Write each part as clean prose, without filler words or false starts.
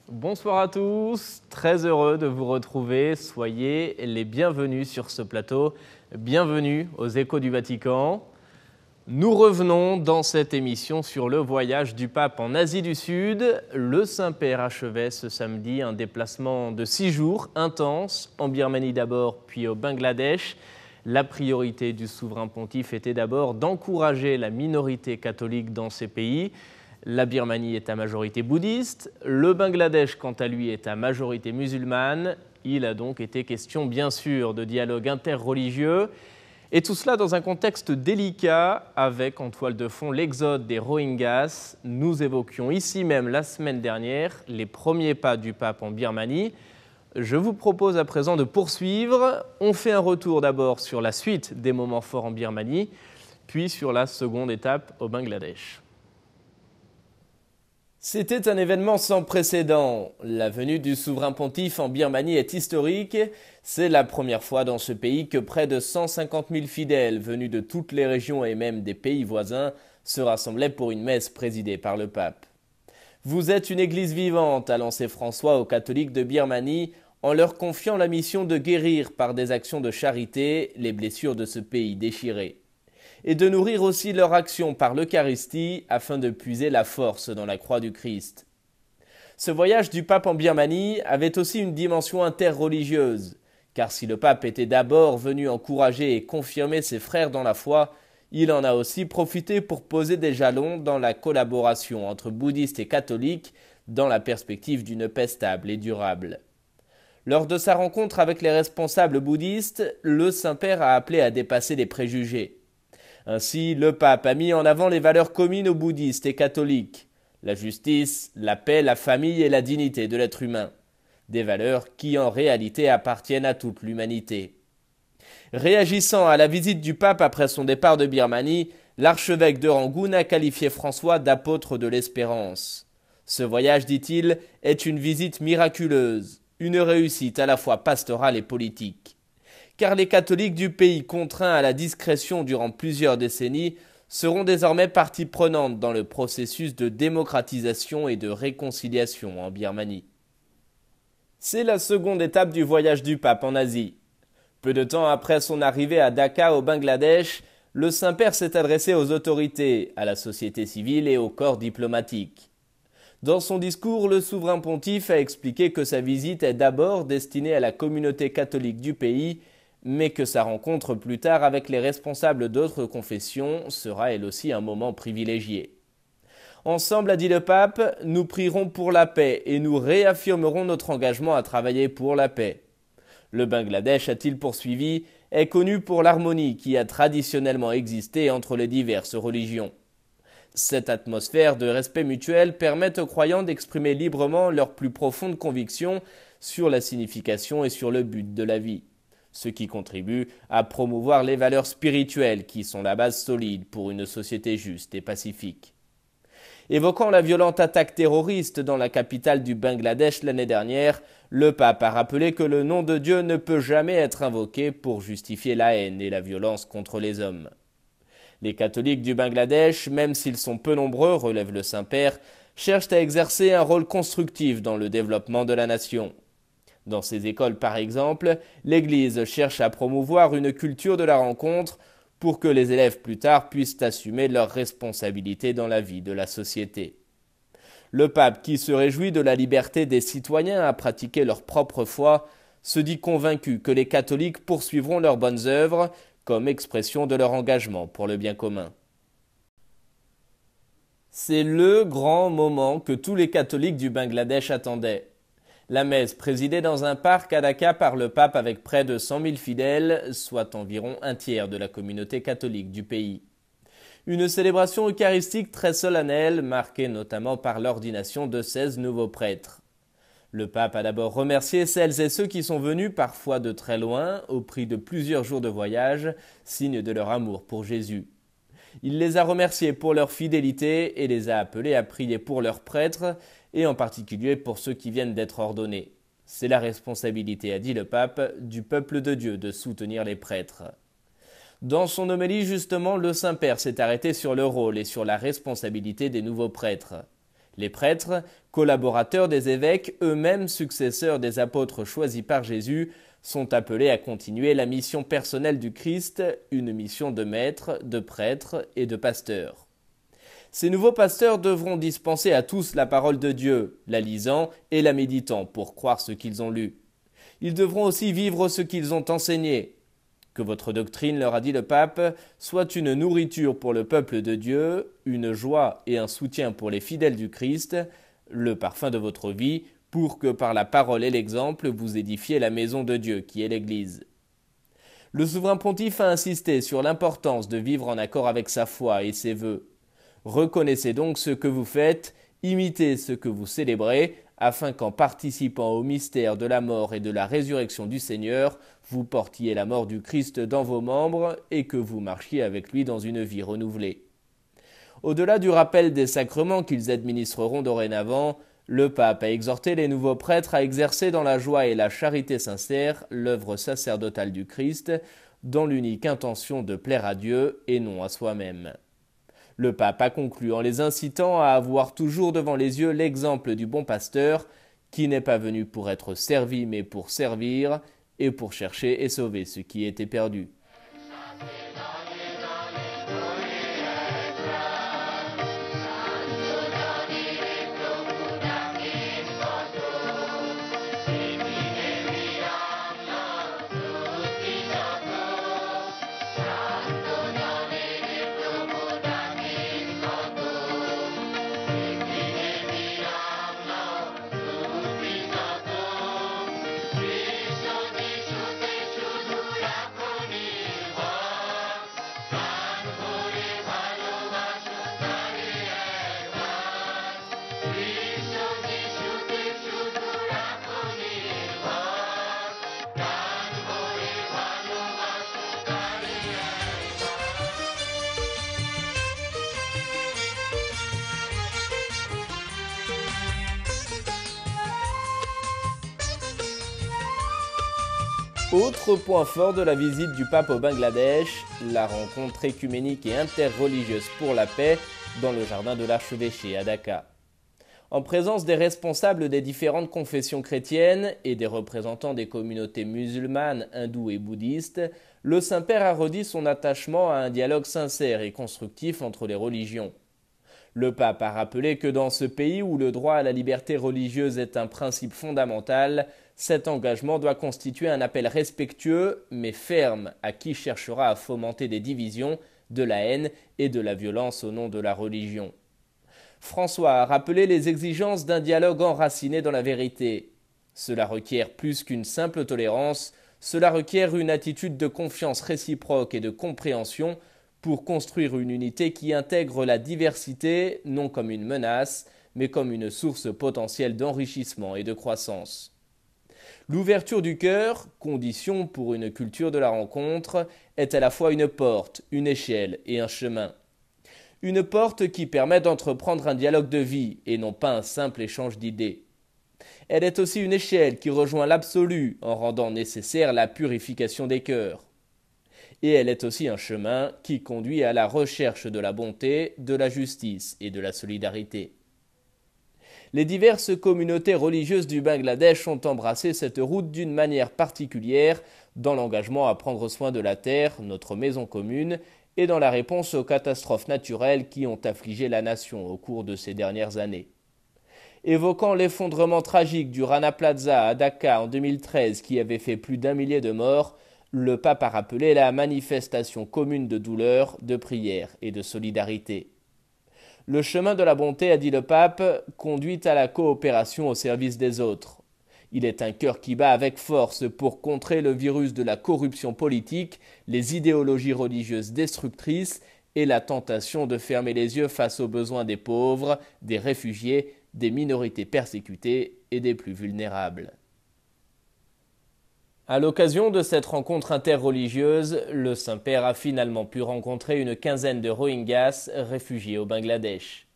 Bonsoir à tous, très heureux de vous retrouver. Soyez les bienvenus sur ce plateau. Bienvenue aux Échos du Vatican. Nous revenons dans cette émission sur le voyage du pape en Asie du Sud. Le Saint-Père achevait ce samedi un déplacement de 6 jours intense, en Birmanie d'abord, puis au Bangladesh. La priorité du souverain pontife était d'abord d'encourager la minorité catholique dans ces pays. La Birmanie est à majorité bouddhiste, le Bangladesh, quant à lui, est à majorité musulmane. Il a donc été question, bien sûr, de dialogue interreligieux. Et tout cela dans un contexte délicat, avec en toile de fond l'exode des Rohingyas. Nous évoquions ici même la semaine dernière les premiers pas du pape en Birmanie. Je vous propose à présent de poursuivre. On fait un retour d'abord sur la suite des moments forts en Birmanie, puis sur la seconde étape au Bangladesh. C'était un événement sans précédent. La venue du souverain pontife en Birmanie est historique. C'est la première fois dans ce pays que près de 150 000 fidèles venus de toutes les régions et même des pays voisins se rassemblaient pour une messe présidée par le pape. Vous êtes une église vivante, a lancé François aux catholiques de Birmanie en leur confiant la mission de guérir par des actions de charité les blessures de ce pays déchiré, et de nourrir aussi leur action par l'Eucharistie afin de puiser la force dans la croix du Christ. Ce voyage du pape en Birmanie avait aussi une dimension interreligieuse, car si le pape était d'abord venu encourager et confirmer ses frères dans la foi, il en a aussi profité pour poser des jalons dans la collaboration entre bouddhistes et catholiques dans la perspective d'une paix stable et durable. Lors de sa rencontre avec les responsables bouddhistes, le Saint-Père a appelé à dépasser les préjugés. Ainsi, le pape a mis en avant les valeurs communes aux bouddhistes et catholiques, la justice, la paix, la famille et la dignité de l'être humain, des valeurs qui en réalité appartiennent à toute l'humanité. Réagissant à la visite du pape après son départ de Birmanie, l'archevêque de Rangoon a qualifié François d'apôtre de l'espérance. Ce voyage, dit-il, est une visite miraculeuse, une réussite à la fois pastorale et politique. Car les catholiques du pays, contraints à la discrétion durant plusieurs décennies, seront désormais partie prenante dans le processus de démocratisation et de réconciliation en Birmanie. C'est la seconde étape du voyage du pape en Asie. Peu de temps après son arrivée à Dhaka au Bangladesh, le Saint-Père s'est adressé aux autorités, à la société civile et au corps diplomatique. Dans son discours, le souverain pontife a expliqué que sa visite est d'abord destinée à la communauté catholique du pays, mais que sa rencontre plus tard avec les responsables d'autres confessions sera elle aussi un moment privilégié. Ensemble, a dit le pape, nous prierons pour la paix et nous réaffirmerons notre engagement à travailler pour la paix. Le Bangladesh, a-t-il poursuivi, est connu pour l'harmonie qui a traditionnellement existé entre les diverses religions. Cette atmosphère de respect mutuel permet aux croyants d'exprimer librement leurs plus profondes convictions sur la signification et sur le but de la vie, ce qui contribue à promouvoir les valeurs spirituelles qui sont la base solide pour une société juste et pacifique. Évoquant la violente attaque terroriste dans la capitale du Bangladesh l'année dernière, le pape a rappelé que le nom de Dieu ne peut jamais être invoqué pour justifier la haine et la violence contre les hommes. Les catholiques du Bangladesh, même s'ils sont peu nombreux, relève le Saint-Père, cherchent à exercer un rôle constructif dans le développement de la nation. Dans ces écoles, par exemple, l'Église cherche à promouvoir une culture de la rencontre pour que les élèves plus tard puissent assumer leurs responsabilités dans la vie de la société. Le pape, qui se réjouit de la liberté des citoyens à pratiquer leur propre foi, se dit convaincu que les catholiques poursuivront leurs bonnes œuvres comme expression de leur engagement pour le bien commun. C'est le grand moment que tous les catholiques du Bangladesh attendaient. La messe présidée dans un parc à Dhaka par le pape avec près de 100 000 fidèles, soit environ un tiers de la communauté catholique du pays. Une célébration eucharistique très solennelle, marquée notamment par l'ordination de 16 nouveaux prêtres. Le pape a d'abord remercié celles et ceux qui sont venus, parfois de très loin, au prix de plusieurs jours de voyage, signe de leur amour pour Jésus. Il les a remerciés pour leur fidélité et les a appelés à prier pour leurs prêtres, et en particulier pour ceux qui viennent d'être ordonnés. C'est la responsabilité, a dit le pape, du peuple de Dieu de soutenir les prêtres. Dans son homélie, justement, le Saint-Père s'est arrêté sur le rôle et sur la responsabilité des nouveaux prêtres. Les prêtres, collaborateurs des évêques, eux-mêmes successeurs des apôtres choisis par Jésus, sont appelés à continuer la mission personnelle du Christ, une mission de maître, de prêtre et de pasteur. Ces nouveaux pasteurs devront dispenser à tous la parole de Dieu, la lisant et la méditant pour croire ce qu'ils ont lu. Ils devront aussi vivre ce qu'ils ont enseigné. Que votre doctrine, leur a dit le pape, soit une nourriture pour le peuple de Dieu, une joie et un soutien pour les fidèles du Christ, le parfum de votre vie, pour que par la parole et l'exemple vous édifiez la maison de Dieu qui est l'Église. Le souverain pontife a insisté sur l'importance de vivre en accord avec sa foi et ses vœux. Reconnaissez donc ce que vous faites, imitez ce que vous célébrez, afin qu'en participant au mystère de la mort et de la résurrection du Seigneur, vous portiez la mort du Christ dans vos membres et que vous marchiez avec lui dans une vie renouvelée. Au-delà du rappel des sacrements qu'ils administreront dorénavant, le pape a exhorté les nouveaux prêtres à exercer dans la joie et la charité sincère l'œuvre sacerdotale du Christ, dans l'unique intention de plaire à Dieu et non à soi-même. Le pape a conclu en les incitant à avoir toujours devant les yeux l'exemple du bon pasteur, qui n'est pas venu pour être servi mais pour servir, et pour chercher et sauver ce qui était perdu. Autre point fort de la visite du pape au Bangladesh, la rencontre écuménique et interreligieuse pour la paix dans le jardin de l'archevêché à Dhaka. En présence des responsables des différentes confessions chrétiennes et des représentants des communautés musulmanes, hindoues et bouddhistes, le Saint-Père a redit son attachement à un dialogue sincère et constructif entre les religions. Le pape a rappelé que dans ce pays où le droit à la liberté religieuse est un principe fondamental, cet engagement doit constituer un appel respectueux mais ferme à qui cherchera à fomenter des divisions, de la haine et de la violence au nom de la religion. François a rappelé les exigences d'un dialogue enraciné dans la vérité. Cela requiert plus qu'une simple tolérance, cela requiert une attitude de confiance réciproque et de compréhension pour construire une unité qui intègre la diversité non comme une menace, mais comme une source potentielle d'enrichissement et de croissance. L'ouverture du cœur, condition pour une culture de la rencontre, est à la fois une porte, une échelle et un chemin. Une porte qui permet d'entreprendre un dialogue de vie et non pas un simple échange d'idées. Elle est aussi une échelle qui rejoint l'absolu en rendant nécessaire la purification des cœurs. Et elle est aussi un chemin qui conduit à la recherche de la bonté, de la justice et de la solidarité. Les diverses communautés religieuses du Bangladesh ont embrassé cette route d'une manière particulière dans l'engagement à prendre soin de la terre, notre maison commune, et dans la réponse aux catastrophes naturelles qui ont affligé la nation au cours de ces dernières années. Évoquant l'effondrement tragique du Rana Plaza à Dhaka en 2013 qui avait fait plus d'1 millier de morts, le pape a rappelé la manifestation commune de douleur, de prière et de solidarité. Le chemin de la bonté, a dit le pape, conduit à la coopération au service des autres. Il est un cœur qui bat avec force pour contrer le virus de la corruption politique, les idéologies religieuses destructrices et la tentation de fermer les yeux face aux besoins des pauvres, des réfugiés, des minorités persécutées et des plus vulnérables. À l'occasion de cette rencontre interreligieuse, le Saint-Père a finalement pu rencontrer une quinzaine de Rohingyas réfugiés au Bangladesh.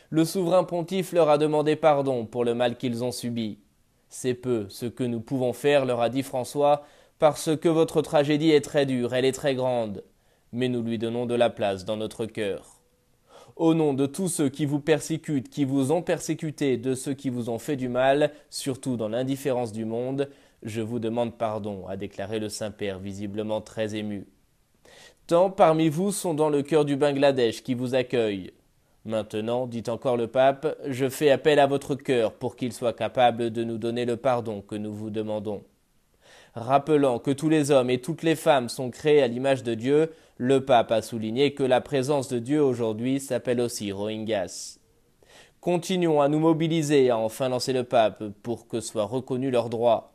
Le souverain pontife leur a demandé pardon pour le mal qu'ils ont subi. C'est peu ce que nous pouvons faire, leur a dit François, parce que votre tragédie est très dure, elle est très grande, mais nous lui donnons de la place dans notre cœur. Au nom de tous ceux qui vous persécutent, qui vous ont persécuté, de ceux qui vous ont fait du mal, surtout dans l'indifférence du monde, je vous demande pardon, a déclaré le Saint-Père, visiblement très ému. Tant parmi vous sont dans le cœur du Bangladesh qui vous accueille. Maintenant, dit encore le pape, je fais appel à votre cœur pour qu'il soit capable de nous donner le pardon que nous vous demandons. Rappelant que tous les hommes et toutes les femmes sont créés à l'image de Dieu, le pape a souligné que la présence de Dieu aujourd'hui s'appelle aussi Rohingyas. Continuons à nous mobiliser, a enfin lancé le pape, pour que soient reconnus leurs droits.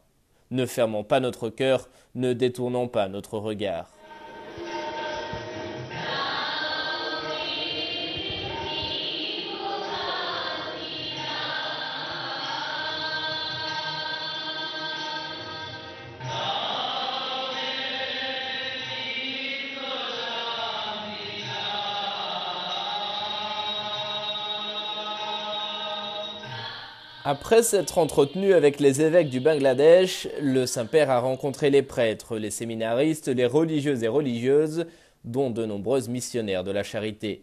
Ne fermons pas notre cœur, ne détournons pas notre regard. Après s'être entretenu avec les évêques du Bangladesh, le Saint-Père a rencontré les prêtres, les séminaristes, les religieux et religieuses, dont de nombreuses missionnaires de la charité.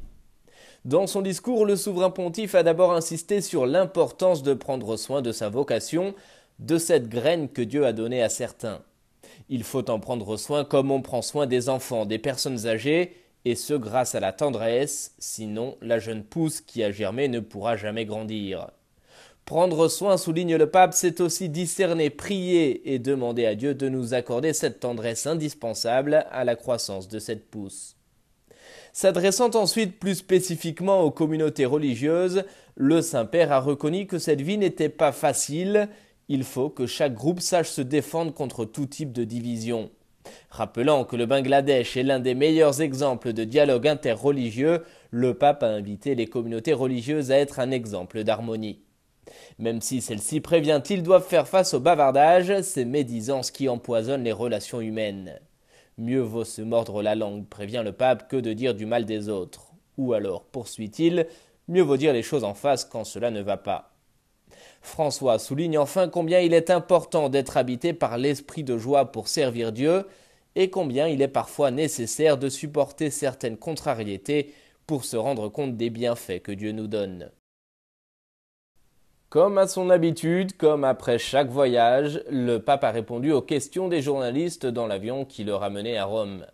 Dans son discours, le souverain pontife a d'abord insisté sur l'importance de prendre soin de sa vocation, de cette graine que Dieu a donnée à certains. Il faut en prendre soin comme on prend soin des enfants, des personnes âgées, et ce grâce à la tendresse, sinon la jeune pousse qui a germé ne pourra jamais grandir. Prendre soin, souligne le pape, c'est aussi discerner, prier et demander à Dieu de nous accorder cette tendresse indispensable à la croissance de cette pousse. S'adressant ensuite plus spécifiquement aux communautés religieuses, le Saint-Père a reconnu que cette vie n'était pas facile, il faut que chaque groupe sache se défendre contre tout type de division. Rappelant que le Bangladesh est l'un des meilleurs exemples de dialogue interreligieux, le pape a invité les communautés religieuses à être un exemple d'harmonie. Même si celles-ci, prévient-il, doivent faire face au bavardage, ces médisances qui empoisonnent les relations humaines. Mieux vaut se mordre la langue, prévient le pape, que de dire du mal des autres. Ou alors, poursuit-il, mieux vaut dire les choses en face quand cela ne va pas. François souligne enfin combien il est important d'être habité par l'esprit de joie pour servir Dieu, et combien il est parfois nécessaire de supporter certaines contrariétés pour se rendre compte des bienfaits que Dieu nous donne. Comme à son habitude, comme après chaque voyage, le pape a répondu aux questions des journalistes dans l'avion qui le ramenait à Rome.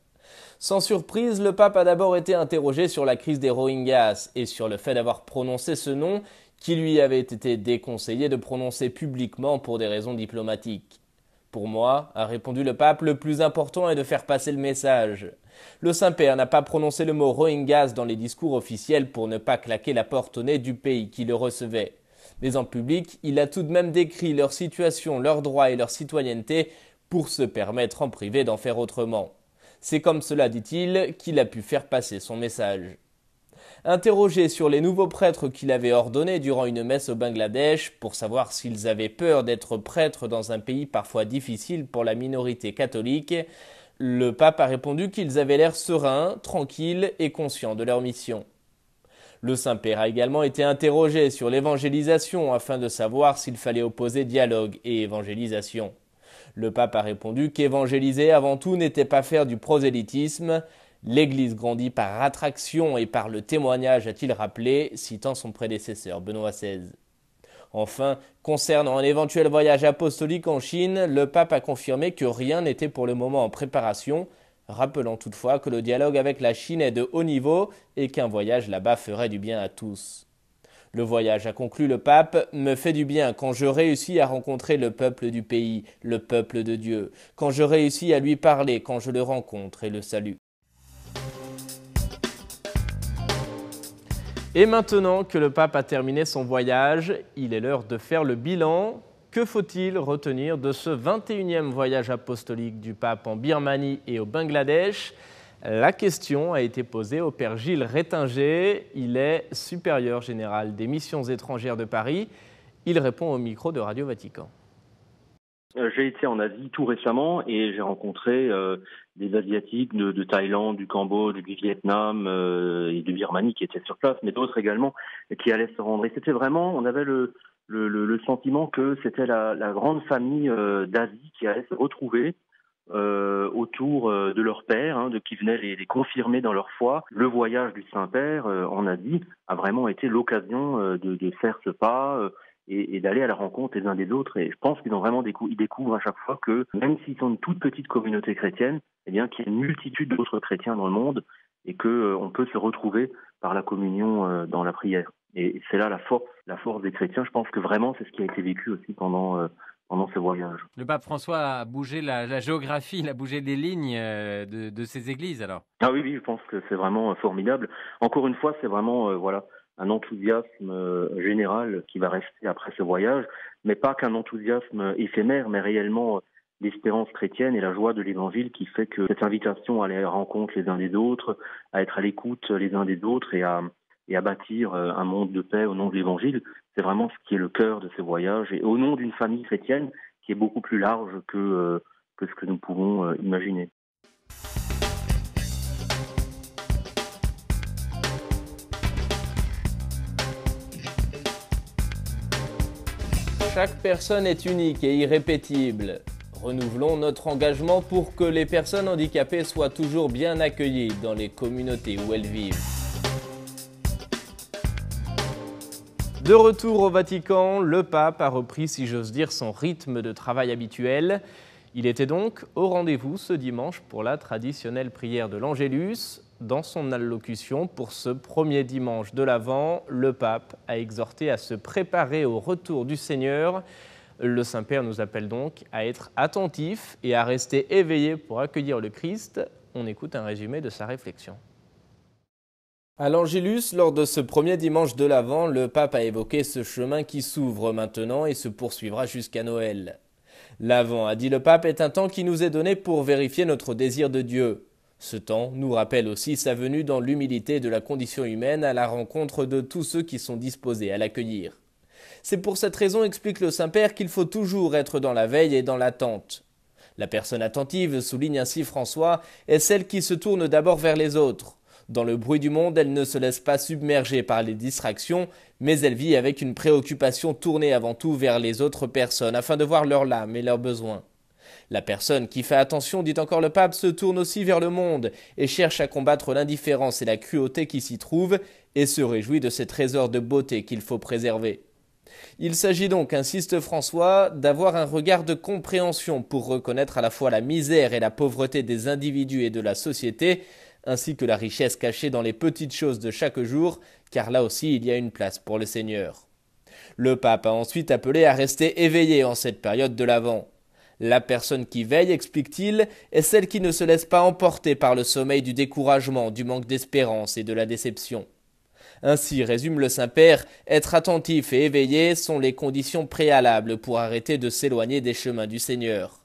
Sans surprise, le pape a d'abord été interrogé sur la crise des Rohingyas et sur le fait d'avoir prononcé ce nom qui lui avait été déconseillé de prononcer publiquement pour des raisons diplomatiques. Pour moi, a répondu le pape, le plus important est de faire passer le message. Le Saint-Père n'a pas prononcé le mot Rohingyas dans les discours officiels pour ne pas claquer la porte au nez du pays qui le recevait. Mais en public, il a tout de même décrit leur situation, leurs droits et leur citoyenneté pour se permettre en privé d'en faire autrement. C'est comme cela, dit-il, qu'il a pu faire passer son message. Interrogé sur les nouveaux prêtres qu'il avait ordonnés durant une messe au Bangladesh pour savoir s'ils avaient peur d'être prêtres dans un pays parfois difficile pour la minorité catholique, le pape a répondu qu'ils avaient l'air sereins, tranquilles et conscients de leur mission. Le Saint-Père a également été interrogé sur l'évangélisation afin de savoir s'il fallait opposer dialogue et évangélisation. Le pape a répondu qu'évangéliser avant tout n'était pas faire du prosélytisme. L'Église grandit par attraction et par le témoignage, a-t-il rappelé, citant son prédécesseur Benoît XVI. Enfin, concernant un éventuel voyage apostolique en Chine, le pape a confirmé que rien n'était pour le moment en préparation, rappelant toutefois que le dialogue avec la Chine est de haut niveau et qu'un voyage là-bas ferait du bien à tous. Le voyage, a conclu le pape, me fait du bien quand je réussis à rencontrer le peuple du pays, le peuple de Dieu, quand je réussis à lui parler, quand je le rencontre et le salue. Et maintenant que le pape a terminé son voyage, il est l'heure de faire le bilan. Que faut-il retenir de ce 21e voyage apostolique du pape en Birmanie et au Bangladesh? La question a été posée au père Gilles Rétinger. Il est supérieur général des missions étrangères de Paris. Il répond au micro de Radio Vatican. J'ai été en Asie tout récemment et j'ai rencontré des Asiatiques de Thaïlande, du Cambodge, du Vietnam et de Birmanie qui étaient sur place, mais d'autres également qui allaient se rendre. Et c'était vraiment, on avait le sentiment que c'était la grande famille d'Asie qui allait se retrouver autour de leur père, qui venait les confirmer dans leur foi. Le voyage du Saint-Père en Asie a vraiment été l'occasion de faire ce pas et d'aller à la rencontre les uns des autres. Et je pense qu'ils ont vraiment ils découvrent à chaque fois que, même s'ils sont une toute petite communauté chrétienne, eh bien qu'il y a une multitude d'autres chrétiens dans le monde et qu'on peut se retrouver par la communion dans la prière. Et c'est là la force des chrétiens. Je pense que vraiment c'est ce qui a été vécu aussi pendant ce voyage. Le pape François a bougé la géographie, il a bougé les lignes de ces églises alors. Ah oui, je pense que c'est vraiment formidable. Encore une fois, c'est vraiment un enthousiasme général qui va rester après ce voyage, mais pas qu'un enthousiasme éphémère, mais réellement l'espérance chrétienne et la joie de l'Évangile qui fait que cette invitation à aller à la rencontre les uns des autres, à être à l'écoute les uns des autres et à bâtir un monde de paix au nom de l'Évangile, c'est vraiment ce qui est le cœur de ces voyages et au nom d'une famille chrétienne qui est beaucoup plus large que ce que nous pouvons imaginer. Chaque personne est unique et irrépétible. Renouvelons notre engagement pour que les personnes handicapées soient toujours bien accueillies dans les communautés où elles vivent. De retour au Vatican, le pape a repris, si j'ose dire, son rythme de travail habituel. Il était donc au rendez-vous ce dimanche pour la traditionnelle prière de l'Angélus. Dans son allocution pour ce premier dimanche de l'Avent, le pape a exhorté à se préparer au retour du Seigneur. Le Saint-Père nous appelle donc à être attentifs et à rester éveillés pour accueillir le Christ. On écoute un résumé de sa réflexion. À l'Angélus, lors de ce premier dimanche de l'Avent, le pape a évoqué ce chemin qui s'ouvre maintenant et se poursuivra jusqu'à Noël. L'Avent, a dit le pape, est un temps qui nous est donné pour vérifier notre désir de Dieu. Ce temps nous rappelle aussi sa venue dans l'humilité de la condition humaine à la rencontre de tous ceux qui sont disposés à l'accueillir. C'est pour cette raison, explique le Saint-Père, qu'il faut toujours être dans la veille et dans l'attente. La personne attentive, souligne ainsi François, est celle qui se tourne d'abord vers les autres. Dans le bruit du monde, elle ne se laisse pas submerger par les distractions, mais elle vit avec une préoccupation tournée avant tout vers les autres personnes afin de voir leurs lames et leurs besoins. La personne qui fait attention, dit encore le pape, se tourne aussi vers le monde et cherche à combattre l'indifférence et la cruauté qui s'y trouvent et se réjouit de ces trésors de beauté qu'il faut préserver. Il s'agit donc, insiste François, d'avoir un regard de compréhension pour reconnaître à la fois la misère et la pauvreté des individus et de la société, ainsi que la richesse cachée dans les petites choses de chaque jour, car là aussi il y a une place pour le Seigneur. Le pape a ensuite appelé à rester éveillé en cette période de l'Avent. La personne qui veille, explique-t-il, est celle qui ne se laisse pas emporter par le sommeil du découragement, du manque d'espérance et de la déception. Ainsi, résume le Saint-Père, être attentif et éveillé sont les conditions préalables pour arrêter de s'éloigner des chemins du Seigneur.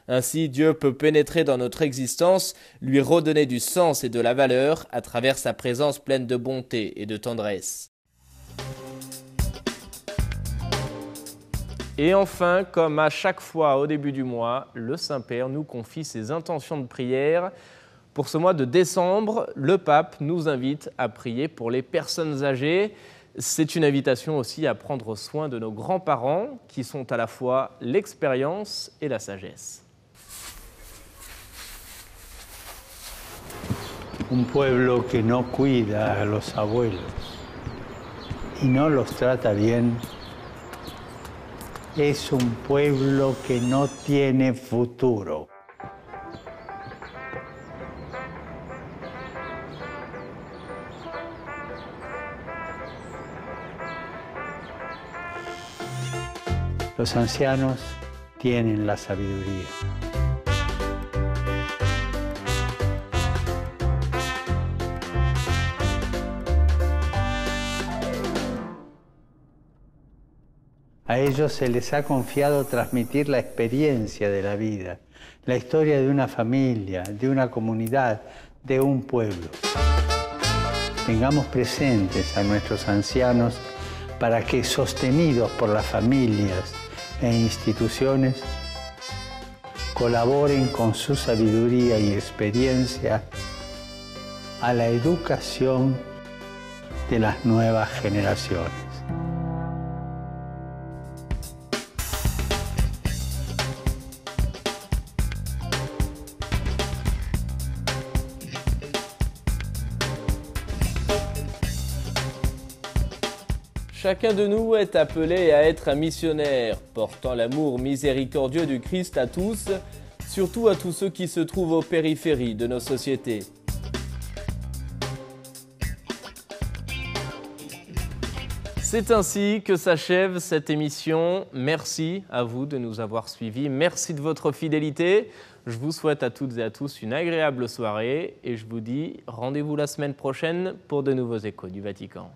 Ainsi, Dieu peut pénétrer dans notre existence, lui redonner du sens et de la valeur à travers sa présence pleine de bonté et de tendresse. Et enfin, comme à chaque fois au début du mois, le Saint-Père nous confie ses intentions de prière. Pour ce mois de décembre, le pape nous invite à prier pour les personnes âgées. C'est une invitation aussi à prendre soin de nos grands-parents, qui sont à la fois l'expérience et la sagesse. Un pueblo que no cuida a los abuelos y no los trata bien es un pueblo que no tiene futuro. Los ancianos tienen la sabiduría. A ellos se les ha confiado transmitir la experiencia de la vida, la historia de una familia, de una comunidad, de un pueblo. Tengamos presentes a nuestros ancianos para que, sostenidos por las familias e instituciones, colaboren con su sabiduría y experiencia a la educación de las nuevas generaciones. Chacun de nous est appelé à être un missionnaire, portant l'amour miséricordieux du Christ à tous, surtout à tous ceux qui se trouvent aux périphéries de nos sociétés. C'est ainsi que s'achève cette émission. Merci à vous de nous avoir suivis. Merci de votre fidélité. Je vous souhaite à toutes et à tous une agréable soirée et je vous dis rendez-vous la semaine prochaine pour de nouveaux échos du Vatican.